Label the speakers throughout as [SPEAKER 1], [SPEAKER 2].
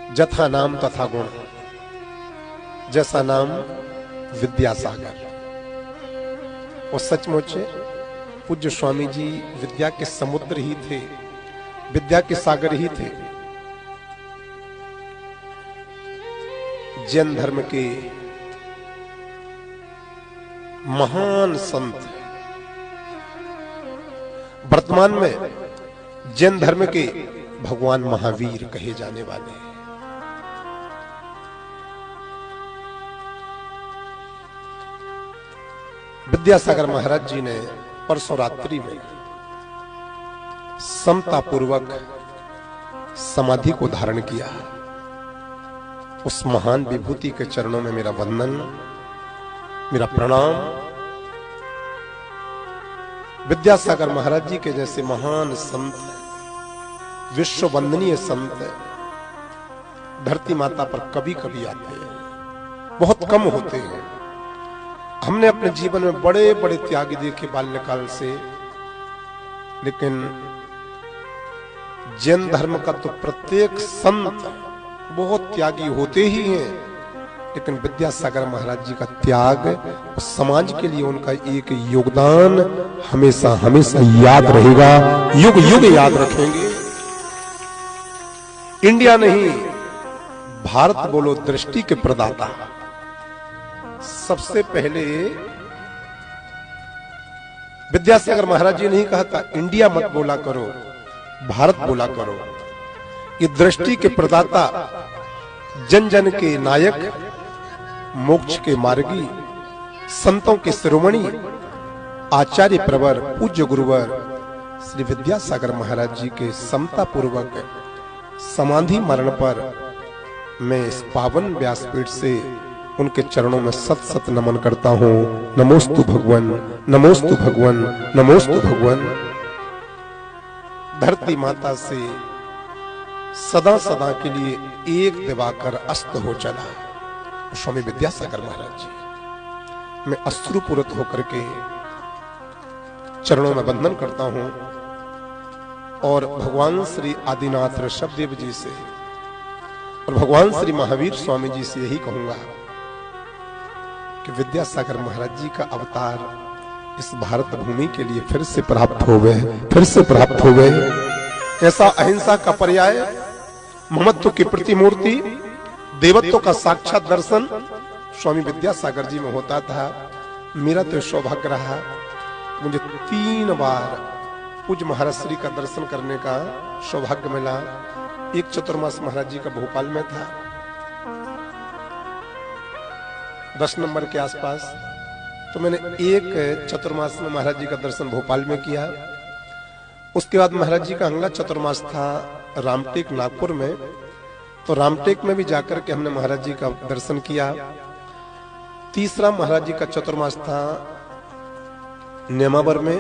[SPEAKER 1] जथा नाम तथा गुण, जैसा नाम विद्यासागर। और सचमुच पूज्य स्वामी जी विद्या के समुद्र ही थे, विद्या के सागर ही थे। जैन धर्म के महान संत, वर्तमान में जैन धर्म के भगवान महावीर कहे जाने वाले हैं। विद्यासागर महाराज जी ने परसों रात्रि में समता पूर्वक समाधि को धारण किया। उस महान विभूति के चरणों में मेरा वंदन, मेरा प्रणाम। विद्यासागर महाराज जी के जैसे महान संत, विश्व वंदनीय संत धरती माता पर कभी कभी आते हैं, बहुत कम होते हैं। हमने अपने जीवन में बड़े बड़े त्यागी देखे बाल्यकाल से, लेकिन जैन धर्म का तो प्रत्येक संत बहुत त्यागी होते ही हैं, लेकिन विद्यासागर महाराज जी का त्याग और समाज के लिए उनका एक योगदान हमेशा हमेशा याद रहेगा, युग युग याद रखेंगे। इंडिया नहीं, भारत बोलो दृष्टि के प्रदाता। सबसे पहले विद्यासागर महाराज जी ने ही कहा था, इंडिया मत बोला करो, भारत बोला करो। ये दृष्टि के प्रदाता, जन जन के नायक, मोक्ष के मार्गी, संतों के शिरोमणि, आचार्य प्रवर, पूज्य गुरुवर श्री विद्यासागर महाराज जी के समता पूर्वक समाधि मरण पर मैं इस पावन व्यासपीठ से उनके चरणों में सत सत नमन करता हूं। नमोस्तु भगवन, नमोस्तु भगवन, नमोस्तु भगवन। धरती माता से सदा सदा के लिए एक दिवाकर अस्त हो चला स्वामी विद्यासागर महाराज जी। मैं अश्रुपूरित होकर के चरणों में वंदन करता हूं और भगवान श्री आदिनाथ ऋषभदेव जी से और भगवान श्री महावीर स्वामी जी से यही कहूंगा कि विद्यासागर महाराज जी का अवतार इस भारत भूमि के लिए फिर से प्राप्त हो गए, फिर से प्राप्त हो गए। ऐसा अहिंसा का पर्याय, ममत्व की प्रतिमूर्ति, देवत्व का साक्षात दर्शन स्वामी विद्यासागर जी में होता था। मेरा तो सौभाग्य रहा, मुझे 3 बार पूज्य महाराज श्री का दर्शन करने का सौभाग्य मिला। एक चतुर्मास महाराज जी का भोपाल में था, 10 नंबर के आसपास, तो मैंने एक चतुर्मास में महाराज जी का दर्शन भोपाल में किया। उसके बाद महाराज जी का अगला चतुर्मास था रामटेक नागपुर में, तो रामटेक में भी जाकर के हमने महाराज जी का दर्शन किया। तीसरा महाराज जी का चतुर्मास था नेमावर में,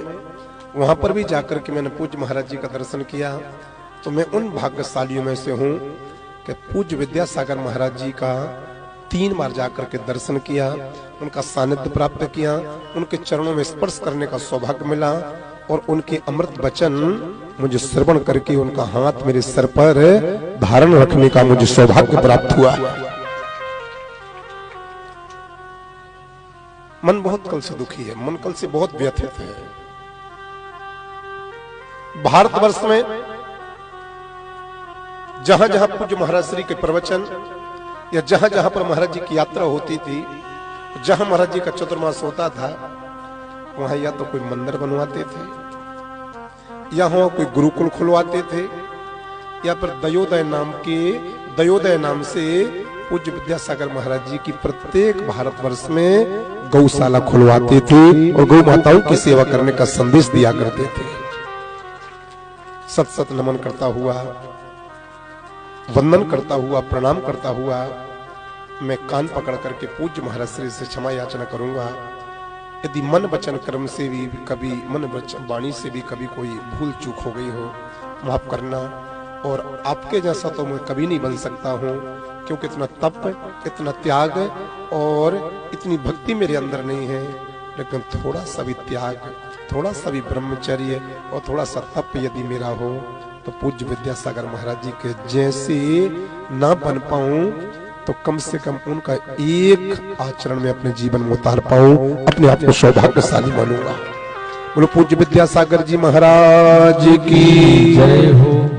[SPEAKER 1] वहां पर भी जाकर के मैंने पूज्य महाराज जी का दर्शन किया। तो मैं उन भाग्यशालियों में से हूं कि पूज्य विद्यासागर महाराज जी का 3 बार जाकर के दर्शन किया, उनका सानिध्य प्राप्त किया, उनके चरणों में स्पर्श करने का सौभाग्य मिला और उनके अमृत वचन मुझे श्रवण करके उनका हाथ मेरे सर पर धारण रखने का मुझे सौभाग्य प्राप्त हुआ। मन बहुत कल से दुखी है, मन कल से बहुत व्यथित है। भारतवर्ष में जहां जहां पूज्य महाराज श्री के प्रवचन या जहां जहां पर महाराज जी की यात्रा होती थी, जहां महाराज जी का चतुर्मास होता था, वहां या तो कोई मंदिर बनवाते थे, या वहां कोई गुरुकुल खुलवाते थे, या फिर दयोदय नाम से पूज्य विद्यासागर महाराज जी की प्रत्येक भारतवर्ष में गौशाला खुलवाते थे और गौ माताओं की सेवा करने का संदेश दिया करते थे। सत सत नमन करता हुआ, वंदन करता हुआ, प्रणाम करता हुआ मैं कान पकड़ करके पूज्य महाराज श्री से क्षमा याचना करूंगा। यदि मन वचन कर्म से भी कभी, मन वचन वाणी से भी कभी कोई भूल चूक हो गई हो, माफ करना। और आपके जैसा तो मैं कभी नहीं बन सकता हूं, क्योंकि इतना तप, इतना त्याग और इतनी भक्ति मेरे अंदर नहीं है। लेकिन थोड़ा सा भी त्याग, थोड़ा सा भी ब्रह्मचर्य और थोड़ा सा तप यदि मेरा हो तो पूज्य विद्यासागर महाराज जी के जैसे ना बन पाऊं तो कम से कम उनका एक आचरण में अपने जीवन में उतार पाऊं, अपने आप को सौभाग्यशाली बनूंगा। बोलो पूज्य विद्यासागर जी महाराज की जय हो।